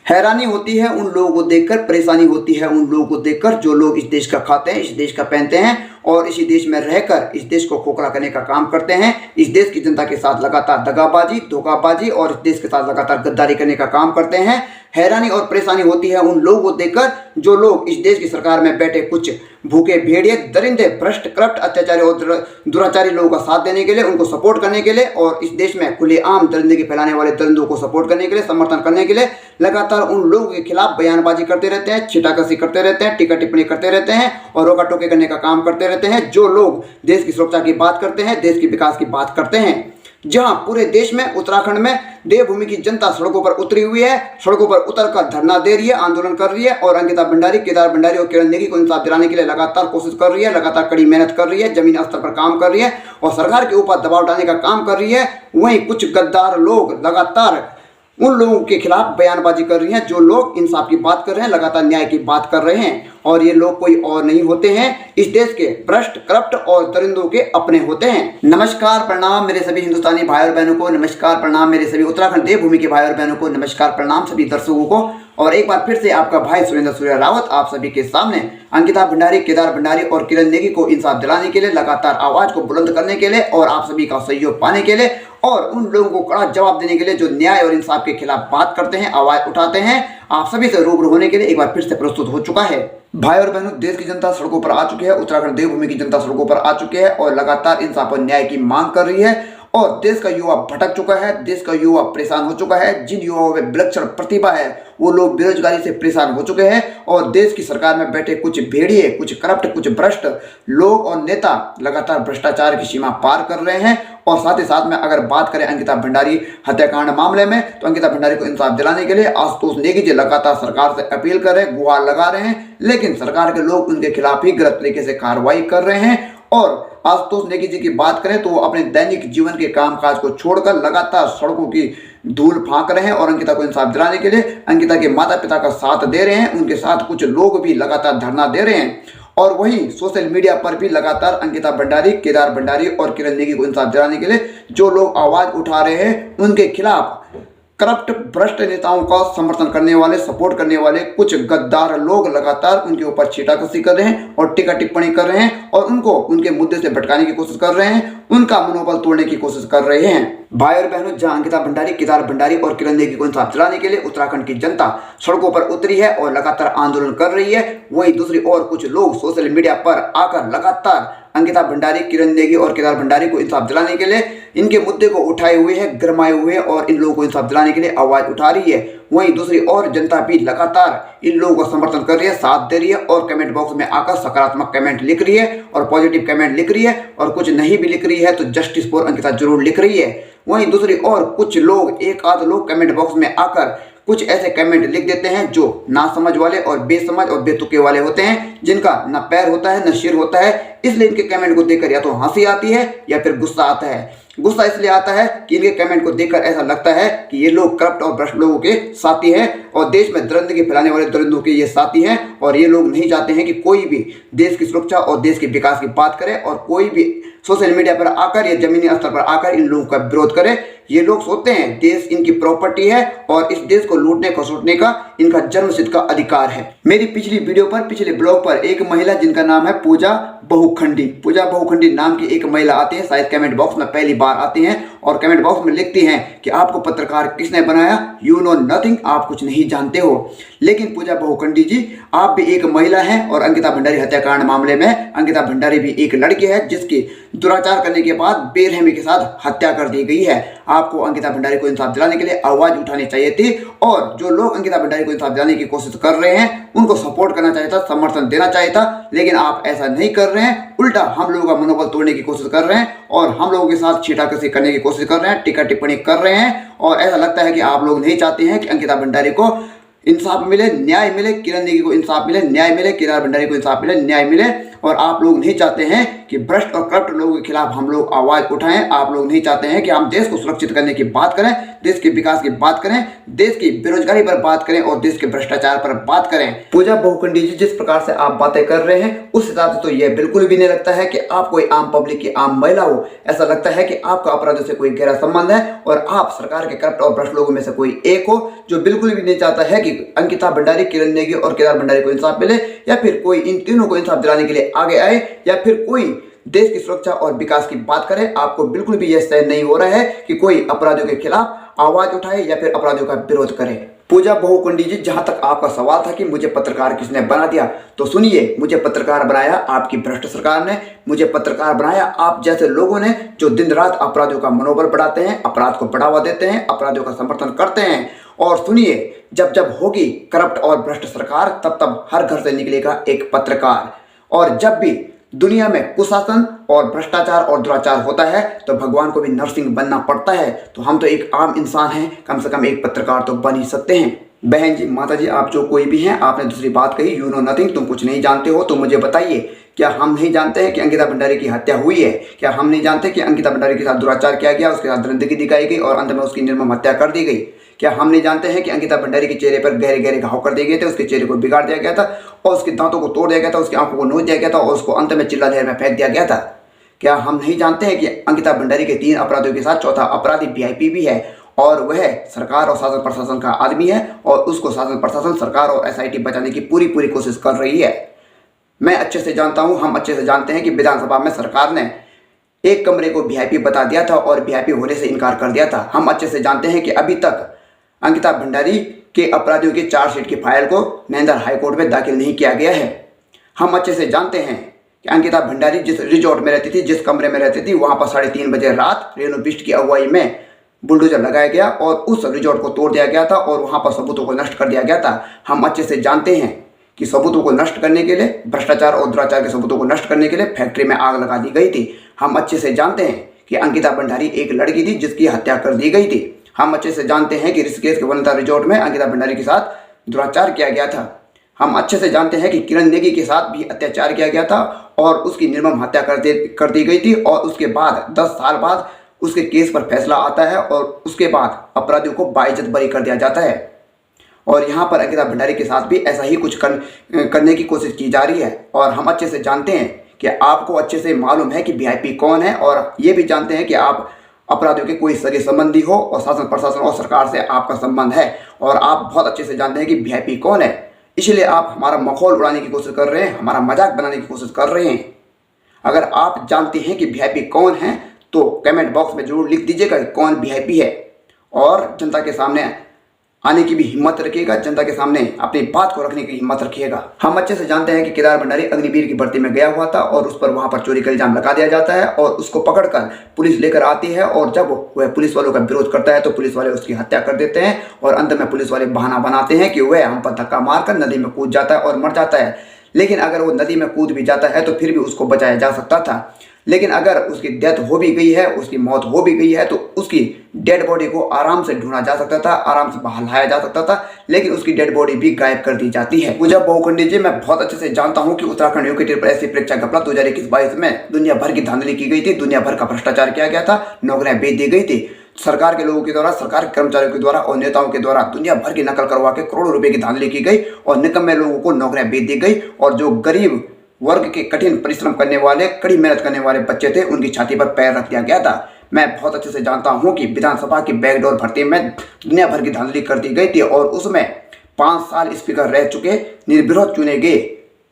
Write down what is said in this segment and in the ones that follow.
हैरानी होती है उन लोगों को देखकर, परेशानी होती है उन लोगों को देखकर जो लोग इस देश का खाते हैं, इस देश का पहनते हैं और इसी देश में रहकर इस देश को खोखला करने का काम करते हैं। इस देश की जनता के साथ लगातार दगाबाजी, धोखाबाजी और इस देश के साथ लगातार गद्दारी करने का काम करते हैं। हैरानी और परेशानी होती है उन लोगों को देखकर जो लोग इस देश की सरकार में बैठे कुछ भूखे भेड़िए, दरिंदे, भ्रष्ट, करप्ट, अत्याचारी और दुराचारी लोगों का साथ देने के लिए, उनको सपोर्ट करने के लिए और इस देश में खुलेआम दरिंदगी फैलाने वाले दरिंदों को सपोर्ट करने के लिए, समर्थन करने के लिए लगातार उन लोगों के खिलाफ बयानबाजी करते रहते हैं, छीटाकशी करते रहते हैं, टीका टिप्पणी करते रहते हैं और रोका टोके करने का काम करते रहते हैं। जो लोग देश की सुरक्षा की बात करते हैं, देश के विकास की बात करते हैं, जहां पूरे देश में, उत्तराखंड में देवभूमि की जनता सड़कों पर उतरी हुई है, सड़कों पर उतरकर धरना दे रही है, आंदोलन कर रही है और अंकिता भंडारी, केदार भंडारी और किरण नेगी को इंसाफ दिलाने के लिए लगातार कोशिश कर रही है, लगातार कड़ी मेहनत कर रही है, जमीनी स्तर पर काम कर रही है और सरकार के ऊपर दबाव डालने का काम कर रही है। वहीं कुछ गद्दार लोग लगातार उन लोगों के खिलाफ बयानबाजी कर रही हैं जो लोग इंसाफ की बात कर रहे हैं, लगातार न्याय की बात कर रहे हैं और ये लोग कोई और नहीं होते हैं, इस देश के भ्रष्ट, करप्ट और दरिंदों के अपने होते हैं। नमस्कार प्रणाम मेरे सभी हिंदुस्तानी भाई और बहनों को, नमस्कार प्रणाम मेरे सभी उत्तराखंड देवभूमि के भाई और बहनों को, नमस्कार प्रणाम सभी दर्शकों को और एक बार फिर से आपका भाई सुरेंद्र सूर्य रावत आप सभी के सामने अंकिता भंडारी, केदार भंडारी और किरण नेगी को इंसाफ दिलाने के लिए, लगातार आवाज को बुलंद करने के लिए और आप सभी का सहयोग पाने के लिए और उन लोगों को कड़ा जवाब देने के लिए जो न्याय और इंसाफ के खिलाफ बात करते हैं, आवाज उठाते हैं, आप सभी से रूबरू होने के लिए एक बार फिर से प्रस्तुत हो चुका है। भाई और बहनों, देश की जनता सड़कों पर आ चुकी है, उत्तराखंड देवभूमि की जनता सड़कों पर आ चुकी है और लगातार इंसाफ और न्याय की मांग कर रही है और देश का युवा भटक चुका है, देश का युवा परेशान हो चुका है। जिन युवाओं में विलक्षण प्रतिभा है वो लोग बेरोजगारी से परेशान हो चुके हैं और देश की सरकार में बैठे कुछ भेड़िए, कुछ करप्ट, कुछ भ्रष्ट लोग और नेता लगातार भ्रष्टाचार की सीमा पार कर रहे हैं। और साथ ही साथ में अगर बात करें अंकिता भंडारी हत्याकांड मामले में, तो अंकिता भंडारी को इंसाफ दिलाने के लिए आशुतोष नेगी जी लगातार सरकार से अपील कर रहे हैं, गुहार लगा रहे हैं, लेकिन सरकार के लोग उनके खिलाफ ही गलत तरीके से कार्रवाई कर रहे हैं। और आशुतोष नेगी जी की बात करें तो वो अपने दैनिक जीवन के कामकाज को छोड़कर लगातार सड़कों की धूल फांक रहे हैं और अंकिता को इंसाफ दिलाने के लिए अंकिता के माता पिता का साथ दे रहे हैं। उनके साथ कुछ लोग भी लगातार धरना दे रहे हैं और वहीं सोशल मीडिया पर भी लगातार अंकिता भंडारी, केदार भंडारी और किरण नेगी को इंसाफ दिलाने के लिए जो लोग आवाज उठा रहे हैं उनके खिलाफ करप्ट, भ्रष्ट नेताओं का समर्थन करने वाले, सपोर्ट करने वाले कुछ गद्दार लोग लगातार उनके ऊपर छीटाकशी कर रहे हैं और टीका टिप्पणी कर रहे हैं और उनको उनके मुद्दे से भटकाने की कोशिश कर रहे हैं, उनका मनोबल तोड़ने की कोशिश कर रहे हैं। भाई और बहनों, जहां अंकिता भंडारी, केदार भंडारी और किरण नेगी को इंसाफ दिलाने के लिए उत्तराखंड की जनता सड़कों पर उतरी है और लगातार आंदोलन कर रही है, वहीं दूसरी ओर कुछ लोग सोशल मीडिया पर आकर लगातार अंकिता भंडारी, किरण नेगी और केदार भंडारी को इंसाफ दिलाने के लिए इनके मुद्दे को उठाए हुए हैं, गरमाए हुए हैं और इन लोगों को इंसाफ दिलाने के लिए आवाज उठा रही है। वहीं दूसरी ओर जनता भी लगातार इन लोगों का समर्थन कर रही है, साथ दे रही है और कमेंट बॉक्स में आकर सकारात्मक कमेंट लिख रही है और पॉजिटिव कमेंट लिख रही है और कुछ नहीं भी लिख रही है तो जस्टिस फॉर अंकिता जरूर लिख रही है। वहीं दूसरी ओर कुछ लोग, एक आध लोग कमेंट बॉक्स में आकर कुछ ऐसे कमेंट लिख देते हैं जो ना समझ वाले और बेसमझ और बेतुके वाले होते हैं, जिनका न पैर होता है न सिर होता है। इसलिए इनके कमेंट को देखकर या तो हंसी आती है या फिर गुस्सा आता है। गुस्सा इसलिए आता है कि इनके कमेंट को देखकर ऐसा लगता है कि ये लोग करप्ट और भ्रष्ट लोगों के साथी हैं और देश में दरिंदगी फैलाने वाले दरिंदों के ये साथी हैं और ये लोग नहीं चाहते हैं कि कोई भी देश की सुरक्षा और देश के विकास की बात करे और कोई भी सोशल मीडिया पर आकर या जमीनी स्तर पर आकर इन लोगों का विरोध करे। ये लोग सोचते हैं देश इनकी प्रॉपर्टी है और इस देश को लूटने खसोटने का इनका जन्मसिद्ध का अधिकार है। मेरी पिछली वीडियो पर, पिछले ब्लॉग पर एक महिला जिनका नाम है पूजा बहुखंडी नाम की एक महिला आती है, शायद कमेंट बॉक्स में पहली बार आती हैं और कमेंट बॉक्स में लिखती हैं कि आपको पत्रकार किसने बनाया, यू नो नथिंग, आप कुछ नहीं जानते हो। लेकिन पूजा बहुखंडी जी, आप भी एक महिला हैं और अंकिता भंडारी हत्याकांड मामले में अंकिता भंडारी भी एक लड़की है जिसकी दुराचार करने के बाद बेरहमी के साथ हत्या कर दी गई है। आपको अंकिता भंडारी को इंसाफ दिलाने के लिए आवाज उठानी चाहिए थी और जो लोग अंकिता भंडारी को इंसाफ दिलाने की कोशिश कर रहे हैं उनको सपोर्ट करना चाहिए था, समर्थन देना चाहिए था, लेकिन आप ऐसा नहीं कर रहे हैं। उल्टा हम लोगों का मनोबल तोड़ने की कोशिश कर रहे हैं और हम लोगों के साथ छीटाकशी करने की कोशिश कर रहे हैं, टीका टिप्पणी कर रहे हैं और ऐसा लगता है कि आप लोग नहीं चाहते हैं कि अंकिता भंडारी को इंसाफ मिले, न्याय मिले, किरण नेगी को इंसाफ मिले, न्याय मिले, केदार भंडारी को इंसाफ मिले, न्याय मिले और आप लोग नहीं चाहते हैं कि भ्रष्ट और करप्ट लोगों के खिलाफ हम लोग आवाज उठाएं। आप लोग नहीं चाहते हैं कि हम देश को सुरक्षित करने की बात करें, देश के विकास की बात करें, देश की बेरोजगारी पर बात करें और देश के भ्रष्टाचार पर बात करें। पूजा बहुखंडी जी, जिस प्रकार से आप बातें कर रहे हैं उस हिसाब से तो यह बिल्कुल भी नहीं लगता है कि आप कोई आम पब्लिक की आम महिला हो। ऐसा लगता है कि आपका अपराधों से कोई गहरा संबंध है और आप सरकार के करप्ट और भ्रष्ट लोगों में से कोई एक हो, जो बिल्कुल भी नहीं चाहता है कि अंकिता भंडारी, किरण नेगी और केदार भंडारी को इंसाफ मिले, या फिर कोई इन तीनों को इंसाफ दिलाने के लिए आगे आए, या फिर कोई देश की सुरक्षा और विकास की बात करे। आपको बिल्कुल भी यह सहन नहीं हो रहा है कि कोई अपराधियों के खिलाफ आवाज उठाए या फिर अपराधियों का विरोध करे। पूजा बहुखंडी जी, जहां तक आपका सवाल था कि मुझे पत्रकार किसने बना दिया, तो सुनिए, मुझे पत्रकार बनाया आपकी भ्रष्ट सरकार ने, मुझे पत्रकार बनाया आप जैसे लोगों ने जो दिन रात अपराधियों का मनोबल बढ़ाते हैं, अपराध को बढ़ावा देते हैं, अपराधियों का समर्थन करते हैं। और सुनिए, जब जब होगी करप्ट और भ्रष्ट सरकार, तब तब हर घर से निकलेगा एक पत्रकार। और जब भी दुनिया में कुशासन और भ्रष्टाचार और दुराचार होता है तो भगवान को भी नरसिंह बनना पड़ता है। तो हम तो एक आम इंसान हैं, कम से कम एक पत्रकार तो बन ही सकते हैं। बहन जी, माता जी, आप जो कोई भी हैं, आपने दूसरी बात कही, यू नो नथिंग, तुम कुछ नहीं जानते हो। तो मुझे बताइए, क्या हम नहीं जानते हैं कि अंकिता भंडारी की हत्या हुई है? क्या हम नहीं जानते कि अंकिता भंडारी के साथ दुराचार किया गया, उसके साथ दरिंदगी दिखाई गई और अंत में उसकी निर्मम हत्या कर दी गई? क्या हम नहीं जानते हैं कि अंकिता भंडारी के चेहरे पर गहरे गहरे घाव कर दिए गए थे, उसके चेहरे को बिगाड़ दिया गया था और उसके दांतों को तोड़ दिया गया था, उसकी आंखों को नोच दिया गया था और उसको अंत में चिल्ला लहर में फेंक दिया गया था? क्या हम नहीं जानते हैं कि अंकिता भंडारी के 3 अपराधियों के साथ चौथा अपराधी वीआईपी भी है और वह सरकार और शासन प्रशासन का आदमी है और उसको शासन प्रशासन, सरकार और एसआईटी बचाने की पूरी कोशिश कर रही है? मैं अच्छे से जानता हूं, हम अच्छे से जानते हैं कि विधानसभा में सरकार ने एक कमरे को वीआईपी बता दिया था और वीआईपी होने से इनकार कर दिया था। हम अच्छे से जानते हैं कि अभी तक अंकिता भंडारी के अपराधियों की चार्जशीट की फाइल को नरेंद्र हाईकोर्ट में दाखिल नहीं किया गया है। हम अच्छे से जानते हैं कि अंकिता भंडारी जिस रिजॉर्ट में रहती थी, जिस कमरे में रहती थी, वहां पर 3:30 बजे रात रेणु बिष्ट की अगुवाई में बुलडोजर लगाया गया और उस रिजॉर्ट को तोड़ दिया गया था और वहां पर सबूतों को नष्ट कर दिया गया था। हम अच्छे से जानते हैं कि सबूतों को नष्ट करने के लिए, भ्रष्टाचार और दुराचार के सबूतों को नष्ट करने के लिए फैक्ट्री में आग लगा दी गई थी। हम अच्छे से जानते हैं कि अंकिता भंडारी एक लड़की थी जिसकी हत्या कर दी गई थी। हम अच्छे से जानते हैं कि ऋषिकेश के वनिता रिजॉर्ट में अंकिता भंडारी के साथ दुराचार किया गया था। हम अच्छे से जानते हैं कि किरण नेगी के साथ भी अत्याचार किया गया था और उसकी निर्मम हत्या कर दी गई थी और उसके बाद 10 साल बाद उसके केस पर फैसला आता है और उसके बाद अपराधियों को बाइज्जत बरी कर दिया जाता है। और यहाँ पर अंकिता भंडारी के साथ भी ऐसा ही कुछ करने की कोशिश की जा रही है। और हम अच्छे से जानते हैं कि आपको अच्छे से मालूम है कि वीआईपी कौन है और ये भी जानते हैं कि आप अपराधियों के कोई सगे संबंधी हो और शासन प्रशासन और सरकार से आपका संबंध है और आप बहुत अच्छे से जानते हैं कि वीआईपी कौन है। इसलिए आप हमारा मखौल उड़ाने की कोशिश कर रहे हैं, हमारा मजाक बनाने की कोशिश कर रहे हैं। अगर आप जानते हैं कि वीआईपी कौन है तो कमेंट बॉक्स में जरूर लिख दीजिएगा कि कौन वीआईपी है और जनता के सामने आने की भी हिम्मत रखिएगा, जनता के सामने अपनी बात को रखने की हिम्मत रखिएगा। हम अच्छे से जानते हैं कि केदार भंडारी अग्निवीर की भर्ती में गया हुआ था और उस पर वहां पर चोरी का इल्जाम लगा दिया जाता है और उसको पकड़कर पुलिस लेकर आती है और जब वह पुलिस वालों का विरोध करता है तो पुलिस वाले उसकी हत्या कर देते हैं और अंत में पुलिस वाले बहाना बनाते हैं कि वह हम पर धक्का मारकर नदी में कूद जाता है और मर जाता है। लेकिन अगर वो नदी में कूद भी जाता है तो फिर भी उसको बचाया जा सकता था। लेकिन अगर उसकी डेथ हो भी गई है, उसकी मौत हो भी गई है, तो उसकी डेड बॉडी को आराम से ढूंढा जा सकता था, आराम से बहालाया जा सकता था, लेकिन उसकी डेड बॉडी भी गायब कर दी जाती है। पूजा बहुखंडी जी, मैं बहुत अच्छे से जानता हूं कि उत्तराखंड यूके पर ऐसी परीक्षा घपला 2021-22 में दुनिया भर की धांधली की गई थी, दुनिया भर का भ्रष्टाचार किया गया था, नौकरियां बेच दी गई थी। सरकार के लोगों के द्वारा, सरकार के कर्मचारियों के द्वारा और नेताओं के द्वारा दुनिया भर की नकल करवा के करोड़ों रुपए की धांधली की गई और निकम्मे लोगों को नौकरियां बेच दी गई और जो गरीब वर्ग के कठिन परिश्रम करने वाले, कड़ी मेहनत करने वाले बच्चे थे, उनकी छाती पर पैर रख दिया गया था। मैं बहुत अच्छे से जानता हूं कि विधानसभा की बैकडोर भर्ती में दुनिया भर की धांधली कर दी गई थी और उसमें 5 साल स्पीकर रह चुके निर्विरोध चुने गए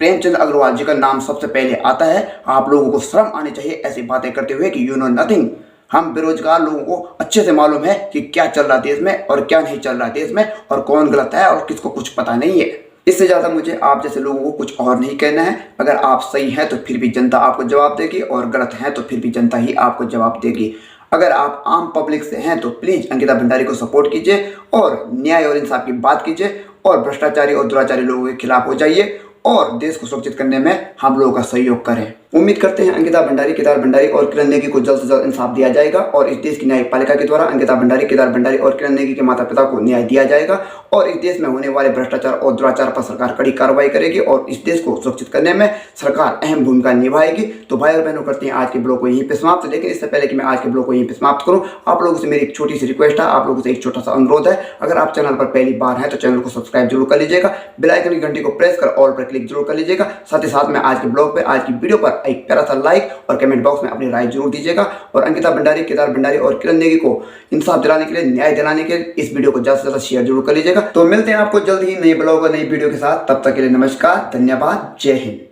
प्रेमचंद अग्रवाल जी का नाम सबसे पहले आता है। आप लोगों को शर्म आनी चाहिए ऐसी बातें करते हुए कि यू नो नथिंग। हम बेरोजगार लोगों को अच्छे से मालूम है कि क्या चल रहा देश में और क्या नहीं चल रहा देश में और कौन गलत है और किसको कुछ पता नहीं है। इससे ज़्यादा मुझे आप जैसे लोगों को कुछ और नहीं कहना है। अगर आप सही हैं तो फिर भी जनता आपको जवाब देगी और गलत हैं तो फिर भी जनता ही आपको जवाब देगी। अगर आप आम पब्लिक से हैं तो प्लीज़ अंकिता भंडारी को सपोर्ट कीजिए और न्याय और इंसाफ की बात कीजिए और भ्रष्टाचारी और दुराचारी लोगों के खिलाफ हो जाइए और देश को सुरक्षित करने में हम लोगों का सहयोग करें। उम्मीद करते हैं अंकिता भंडारी, केदार भंडारी और किरण नेगी को जल्द से जल्द इंसाफ दिया जाएगा और इस देश की न्यायपालिका के द्वारा अंकिता भंडारी, केदार भंडारी और किरण नेगी के माता पिता को न्याय दिया जाएगा और इस देश में होने वाले भ्रष्टाचार और दुराचार पर सरकार कड़ी कार्रवाई करेगी और इस देश को सुरक्षित करने में सरकार अहम भूमिका निभाएगी। तो भाई और बहनों, करते हैं आज के ब्लॉग को यहीं पे समाप्त। लेकिन इससे पहले कि मैं आज के ब्लॉग को यहीं पे समाप्त करूं, आप लोगों से मेरी एक छोटी सी रिक्वेस्ट है, आप लोगों से एक छोटा सा अनुरोध है। अगर आप चैनल पर पहली बार हैं तो चैनल को सब्सक्राइब जरूर कर लीजिएगा, बेल आइकन की घंटी को प्रेस कर ऑल पर क्लिक जरूर कर लीजिएगा। साथ ही साथ में आज के ब्लॉग पे, आज की वीडियो पर एक प्यारा सा लाइक और कमेंट बॉक्स में अपनी राय जरूर दीजिएगा और अंकिता भंडारी, केदार भंडारी और किरण नेगी को इंसाफ दिलाने के लिए, न्याय दिलाने के लिए इस वीडियो को ज्यादा से ज्यादा शेयर जरूर कर लीजिएगा। तो मिलते हैं आपको जल्द ही नई ब्लॉग और नई वीडियो के साथ। तब तक के लिए नमस्कार, धन्यवाद, जय हिंद।